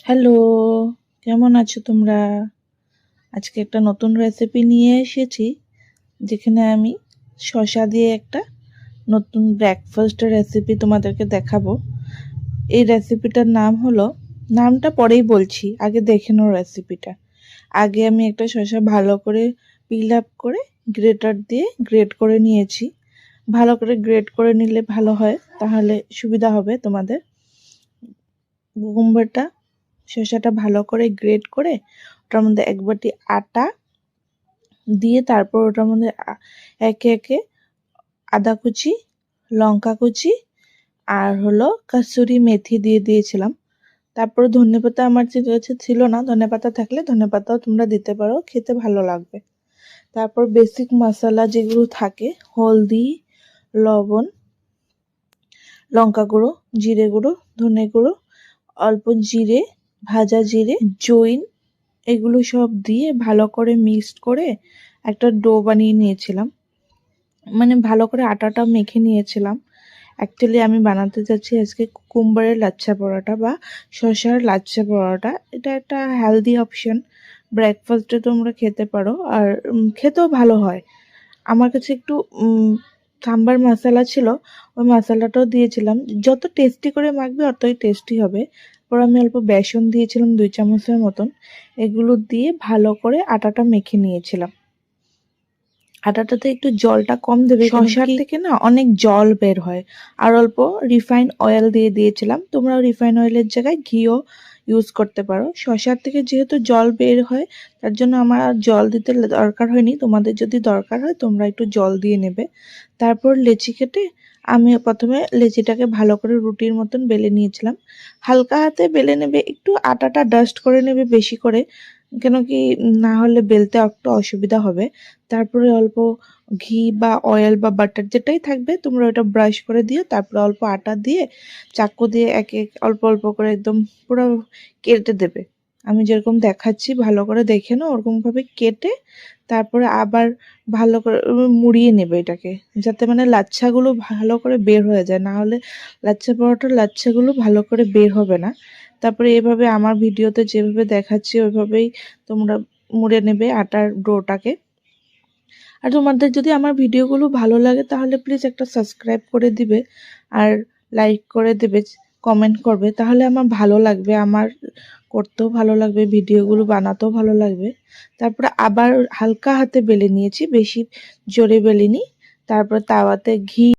Hello, কেমন আছো তোমরা? আজকে একটা নতুন রেসিপি নিয়ে এসেছি, যেখানে আমি শসা দিয়ে একটা নতুন ব্রেকফাস্ট রেসিপি তোমাদেরকে দেখাবো। এই রেসিপিটার নাম হলো, নামটা পরেই বলছি, আগে দেখে নাও রেসিপিটা। আগে আমি একটা শসা ভালো করে পিল আপ করে গ্রেটার দিয়ে গ্রেট করে নিয়েছি। ভালো করে গ্রেট করে নিলে ভালো হয়, তাহলে সুবিধা হবে তোমাদের। কুকুম্বারটা শসাটা ভালো করে গ্রেট করে ওটার মধ্যে এক বাটি আটা দিয়ে তারপর ওটার মধ্যে একে একে আদা কুচি, লঙ্কা কুচি আর হলো কাসুরি মেথি দিয়ে দিয়েছিলাম। তারপর ধনেপাতা আমার কাছে ছিল না, ধনেপাতা থাকলে ধনেপাতাও তোমরা দিতে পারো, খেতে ভালো লাগবে। তারপর বেসিক মশলা যেগুলো থাকে, হলদি, লবণ, লঙ্কা গুঁড়ো, জিরে গুঁড়ো, ধনে গুঁড়ো, অল্প জিরে, ভাজা জিরে, জৈন, এগুলো সব দিয়ে ভালো করে মিক্সড করে একটা ডো বানিয়ে নিয়েছিলাম। মানে ভালো করে আটাটা মেখে নিয়েছিলাম। অ্যাকচুয়ালি আমি বানাতে যাচ্ছি আজকে কুকুম্বারের লাচ্ছা পরোটা বা শসার লাচ্ছা পরোটা। এটা একটা হেলদি অপশন, ব্রেকফাস্টে তোমরা খেতে পারো, আর খেতেও ভালো হয়। আমার কাছে একটু সাম্বার মশলা ছিল, ওই মশলাটাও দিয়েছিলাম। যত টেস্টি করে মাখবে অতই টেস্টি হবে। পর আমি অল্প বেসন দিয়েছিলাম 2 চামচের মতন। এগুলো দিয়ে ভালো করে আটাটা মেখে নিয়েছিলাম। আটাটাতে একটু জলটা কম দেবে, শসার থেকে না অনেক জল বের হয়। আর অল্প রিফাইন অয়েল দিয়ে দিয়েছিলাম। তোমরা রিফাইন অয়েলের জায়গায় ঘিও ইউজ করতে পারো। শসার থেকে যেহেতু জল বের হয়, তার জন্য আমার আর জল দিতে দরকার হয়নি। তোমাদের যদি দরকার হয় তোমরা একটু জল দিয়ে নেবে। তারপর লেচি কেটে আমি প্রথমে লেচিটাকে ভালো করে রুটির মতন বেলে নিয়েছিলাম। হালকা হাতে বেলে নেবে, একটু আটাটা ডাস্ট করে নেবে বেশি করে, কেন কি না হলে বেলতে একটু অসুবিধা হবে। তারপরে অল্প ঘি বা অয়েল বা বাটার যেটাই থাকবে তোমরা ওটা ব্রাশ করে দিও। তারপরে অল্প আটা দিয়ে চাকু দিয়ে এক এক অল্প অল্প করে একদম পুরো কেটে দেবে। আমি যেরকম দেখাচ্ছি ভালো করে দেখে নাও, ওরকমভাবে কেটে তারপরে আবার ভালো করে মুড়িয়ে নেবে এটাকে, যাতে মানে লাচ্ছাগুলো ভালো করে বের হয়ে যায়, না হলে লাচ্ছা পরোটার লাচ্ছাগুলো ভালো করে বের হবে না। তারপরে এভাবে আমার ভিডিওতে যেভাবে দেখাচ্ছি ওইভাবেই তোমরা মুড়ে নেবে আটার ডোটাকে। আর তোমাদের যদি আমার ভিডিওগুলো ভালো লাগে তাহলে প্লিজ একটা সাবস্ক্রাইব করে দিবে, আর লাইক করে দেবে, কমেন্ট করবে, তাহলে আমার ভালো লাগবে, আমার করতেও ভালো লাগবে, ভিডিওগুলো বানাতেও ভালো লাগবে। তারপরে আবার হালকা হাতে বেলে নিয়েছি, বেশি জোরে বেলিনি। তারপর তাওয়াতে ঘি